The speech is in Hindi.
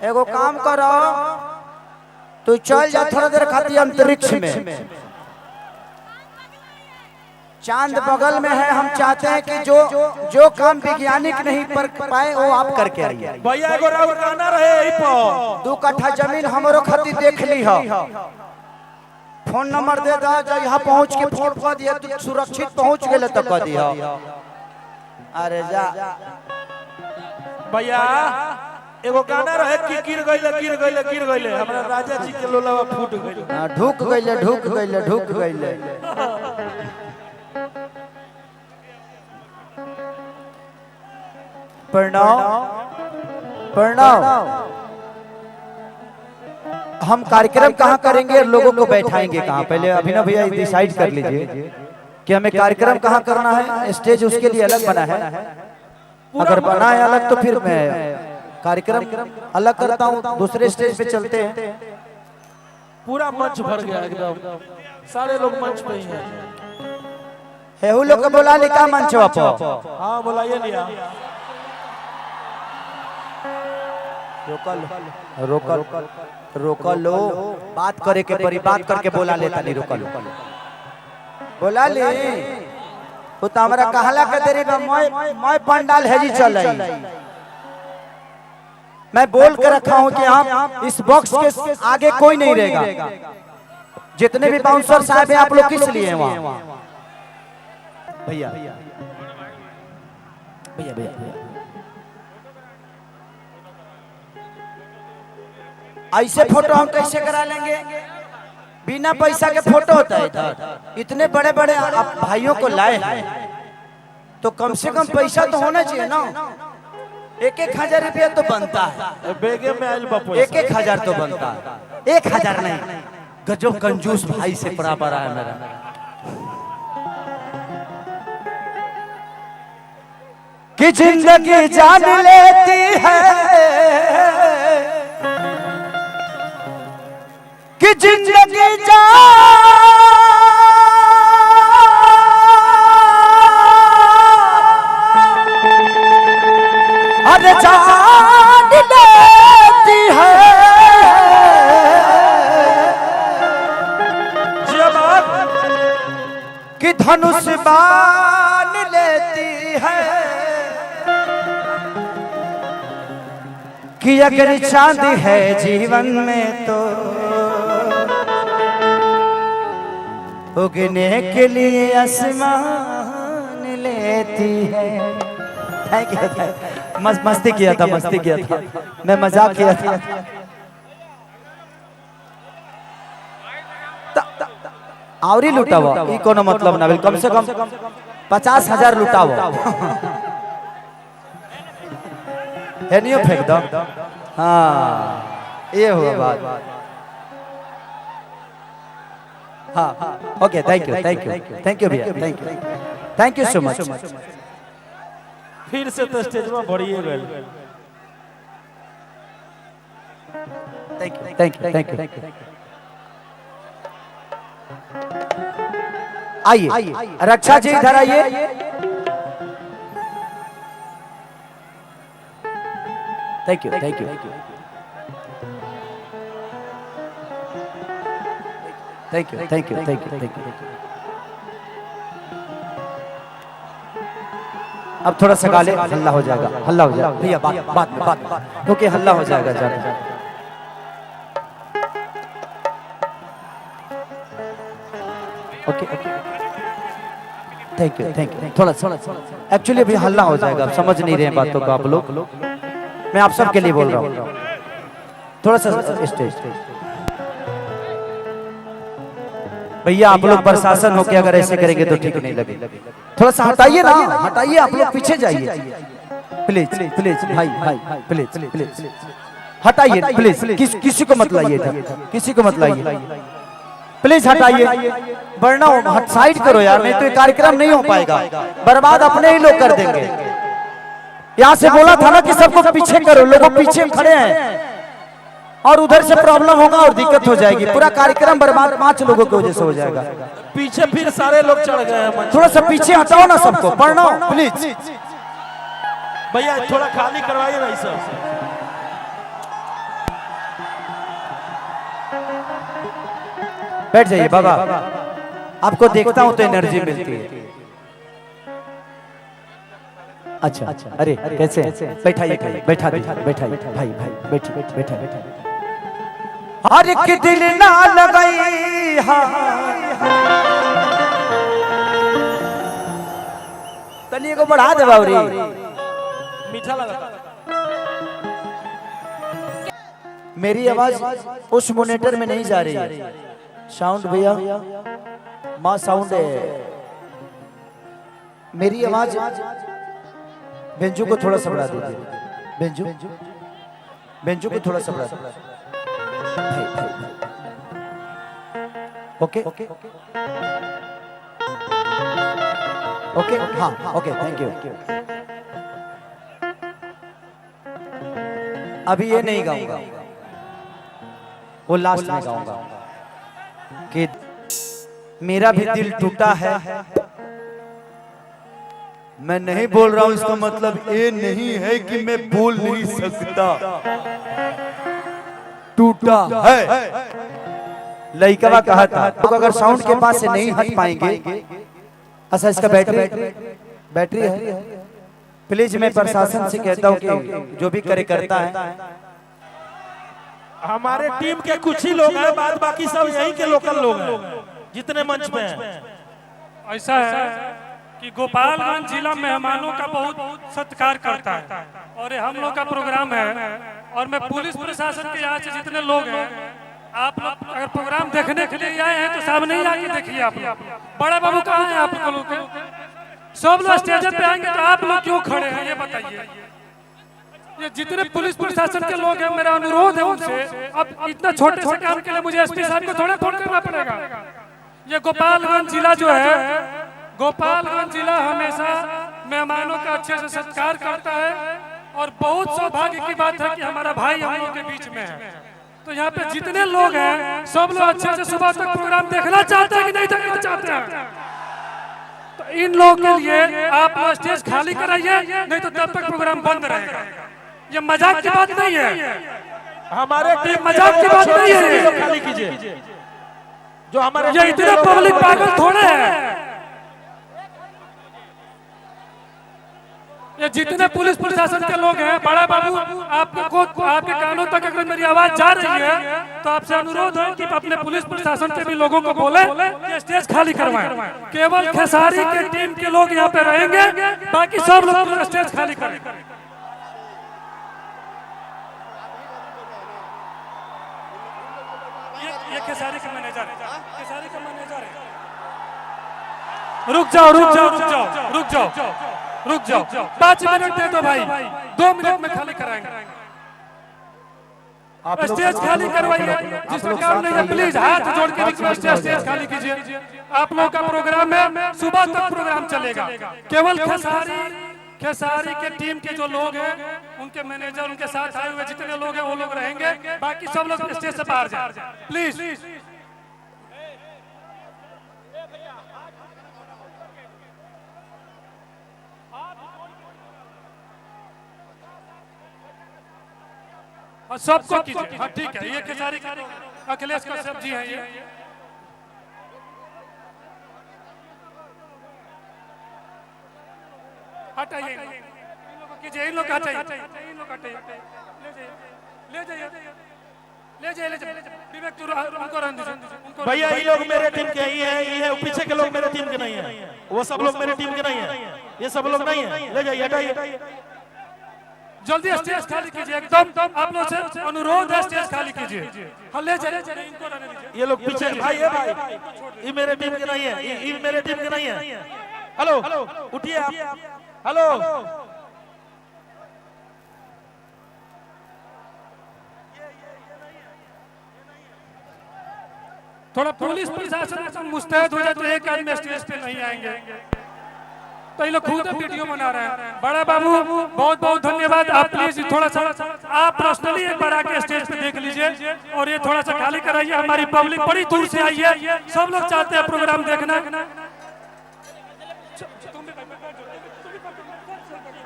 एगो काम करो, तू चल जा थोड़ा देर खाती अंतरिक्ष में, चांद बगल में है। हम चाहते हैं कि जो काम वैज्ञानिक नहीं कर पाए वो आप करके आइए। भैया एगो राउर गाना रहे यही पर 2 कट्ठा जमीन हमरो खातिर देख ली हो। फोन नंबर दे दा, जो यहाँ पहुँच के फोन कर दिया तू सुरक्षित पहुँच गए तो कर दिया। अरे जा भैया एगो गाना रहे कि गिर गइले हमरा राजा जी के लोलावा फूट गइले। ढुक गइले। प्रणाम। हम कार्यक्रम कहाँ करेंगे और लोगों को बैठाएंगे कहाँ? पहले अभिनव भैया डिसाइड कर लीजिए कि हमें कार्यक्रम कहाँ करना है। स्टेज उसके लिए अलग बना है, अगर बना है अलग तो फिर मैं कार्यक्रम अलग करता हूँ, दूसरे स्टेज पे चलते हैं। पूरा मंच भर गया एकदम, सारे लोग मंच पे ही हैं। हेहू लोग को बोला लिखा मंच पर। हाँ बुलाइए लिया। रोकल लो, बात करे के परी, बात करके बोला लेता नहीं। रोकल बोला ले वो तो हमारा कहला के देरी में मैं पंडाल है जी चल रही। मैं बोल के रखा हूं कि हम इस बॉक्स के आगे कोई नहीं रहेगा। जितने भी बाउंसर साहब हैं आप लोग किस लिए हैं वहां? भैया ऐसे फोटो हम कैसे करा लेंगे? बिना पैसा के फोटो होता है इधर। इतने बड़े बड़े आप भाइयों को लाए हैं तो कम से कम पैसा तो होना चाहिए ना। 1,000 रुपया तो बनता है। बेगे में आइल बापू 1,000 तो बनता है। 1,000 नहीं, गजब कंजूस भाई से पड़ा पड़ा है मेरा। कि जिंदगी जान लेती है, कि जिंदगी जान अरे जान लेती है, कि धनुष बान लेती है, कि अगर चांद है जीवन में तो उगने के लिए आसमान लेती है। Thank you. मस्ती किया था, मैं मजाक किया था। और ही लुटावा ये कोनो मतलब ना, कम से कम 50,000 लुटावा। है नहीं फेंक दो। हाँ ये हुआ बात। हाँ ओके, थैंक यू भैया, थैंक यू सो मच। फिर से तो स्टेज में बढ़िए गए। Thank you. आइए रक्षा जी इधर आइए। Thank you. Thank you. अब थोड़ा सा गाले, हल्ला हो जाएगा भैया, बात क्योंकि हल्ला हो जाएगा ज्यादा। Okay thank you. थोड़ा एक्चुअली अभी हल्ला हो जाएगा, आप समझ नहीं रहे बातों को आप लोग। मैं आप सबके लिए बोल रहा हूँ, थोड़ा सा स्टेज। भैया आप लोग प्रशासन होके अगर ऐसे करेंगे तो ठीक नहीं लगेगा। थोड़ा सा हटाइए ना, हटाइए, आप लोग पीछे जाइए प्लीज भाई प्लीज हटाइए प्लीज। किसी को मत लाइए, किसी को मत लाइए, प्लीज हटाइए। वरना साइड करो यार, नहीं तो ये कार्यक्रम नहीं हो पाएगा, बर्बाद अपने ही लोग कर देंगे। यहाँ से बोला था ना कि सबको पीछे करो, लोग पीछे खड़े हैं और उधर से प्रॉब्लम होगा और दिक्कत हो जाएगी। पूरा कार्यक्रम बर्बाद 5 लोगों की वजह से हो जाएगा। पीछे फिर सारे लोग चढ़ गए हैं। थोड़ा सा पीछे हटाओ ना सबको, प्रणव प्लीज। भैया थोड़ा खाली करवाइए भाई साहब। बैठ जाइए बाबा, आपको देखता हूं तो एनर्जी मिलती है। अच्छा अच्छा, अरे कैसे? बैठाइए बैठा बैठाइए भाई भाई, बैठिए बैठा बैठा। हर एक दिल ना लगाई तनिए को बढ़ा दे बाबरी, मीठा लगा। मेरी आवाज उस मॉनिटर में नहीं जा रही है। साउंड भैया, माँ साउंड है। मेरी आवाज बेंजू को थोड़ा सा बढ़ा दीजिए। बेंजू बेंजू को थोड़ा सा बढ़ा दीजिए। ओके ओके ओके, हाँ ओके, थैंक यू। अभी ये नहीं गाऊंगा, वो लास्ट में गाऊंगा कि मेरा भी दिल टूटा है। मैं नहीं बोल रहा हूं, इसका मतलब ये नहीं है कि मैं बोल नहीं सकता। टूटा है, लइकवा कहा था। तो अगर साउंड के पास से नहीं हट पाएंगे। अच्छा, इसका बैटरी है। प्लीज मैं प्रशासन से कहता हूं कि जो भी करे करता है। हमारे टीम के कुछ ही लोग हैं, बाद बाकी सब यहीं के लोकल लोग हैं जितने मंच पे हैं। ऐसा है कि गोपालगंज जिला मेहमानों का बहुत सत्कार करता है और ये हम लोग का प्रोग्राम है। और मैं पुलिस प्रशासन के यहाँ से जितने लोग हैं, आप लोग अगर प्रोग्राम देखने के लिए आए हैं तो सामने ही आके देखिए। आप लोग बड़ा बाबू कहाँ हैं? आप लोग सब लोग स्टेज पे आएंगे तो आप लोग क्यों खड़े हैं ये बताइए। ये जितने पुलिस प्रशासन के लोग हैं, मेरा अनुरोध है उनसे, अब इतना छोटे छोटे काम के लिए मुझे एसपी साहब को थोड़ा फोन करना पड़ेगा। ये गोपालगंज जिला जो है, गोपालगंज जिला हमेशा मेहमानों का अच्छे से सत्कार करता है और बहुत सौभाग्य की बात है कि हमारा भाई हम लोग के बीच में है। तो यहाँ पे जितने लोग हैं सब लोग अच्छे से सुबह तक प्रोग्राम देखना चाहते हैं कि नहीं देखना चाहते हैं? तो इन लोगों के लिए आप स्टेज खाली कराइए, नहीं तो तब तक प्रोग्राम बंद रहेगा। ये मजाक की बात नहीं है, हमारे टीम मजाक की बात नहीं है। खाली कीजिए। जो हमारे ये इतने पब्लिक पागल थोड़े हैं। ये जितने पुलिस प्रशासन के लोग हैं, बड़ा बाबू आपके कानों तक अगर मेरी आवाज जा रही है तो आपसे अनुरोध है कि अपने पुलिस प्रशासन के भी लोगों को बोले कि स्टेज खाली करवाएं। केवल खेसारी के टीम के लोग यहाँ पे रहेंगे, बाकी सब लोग स्टेज खाली करें। ये खेसारी का मैनेजर है, खेसारी का मैनेजर है। रुक जाओ रुक जाओ रुक जाओ रुक जाओ रुक जाओ, 5 मिनट दे दो भाई, 2 मिनट में खाली कराएंगे। स्टेज खाली करवाइए, जिसका काम नहीं है प्लीज हाथ जोड़ के रिक्वेस्ट है, स्टेज खाली कीजिए। आप लोग का प्रोग्राम है, सुबह तक प्रोग्राम चलेगा। केवल खेसारी के टीम के जो लोग हैं, उनके मैनेजर, उनके साथ आए हुए जितने लोग हैं वो लोग रहेंगे, बाकी सब लोग स्टेज से बाहर जाए प्लीज। और सबको कीजिए। हाँ ठीक है, ये खेसारी का अखिलेश कश्यप जी हैं। ये हटाइए, कीजिए, इन लोग हटाइए, इन लोग हटाइए, ले जाइए ले जाइए विवेक उनको रहने दीजिए। भैया ये लोग मेरे टीम के ही हैं, ये पीछे के लोग मेरे टीम के नहीं हैं, वो सब लोग मेरे टीम के नहीं हैं, ये सब लोग नहीं हैं। ले जाइए, हटाइए। जल्दी स्टेज खाली कीजिए, एकदम आप लोग से अनुरोध है, स्टेज खाली कीजिए। हाँ ले जाइए, इनको रहने दीजिए। ये लोग पीछे भाई है, भाई ये मेरे टीम के नहीं है, ये मेरे टीम के नहीं है। हेलो उठिए आप, हेलो थोड़ा पुलिस प्रशासन मुस्तैद हो जाए तो एक आदमी स्टेज पे नहीं आएंगे। तो ये लोग खुद वीडियो बना रहे हैं। बड़ा बाबू बहुत बहुत धन्यवाद। आप प्लीज थोड़ा सा आप पर्सनली एक बार आके स्टेज पे देख लीजिए और ये थोड़ा सा खाली कराइए। हमारी पब्लिक बड़ी दूर से आई है, सब लोग चाहते हैं प्रोग्राम देखना।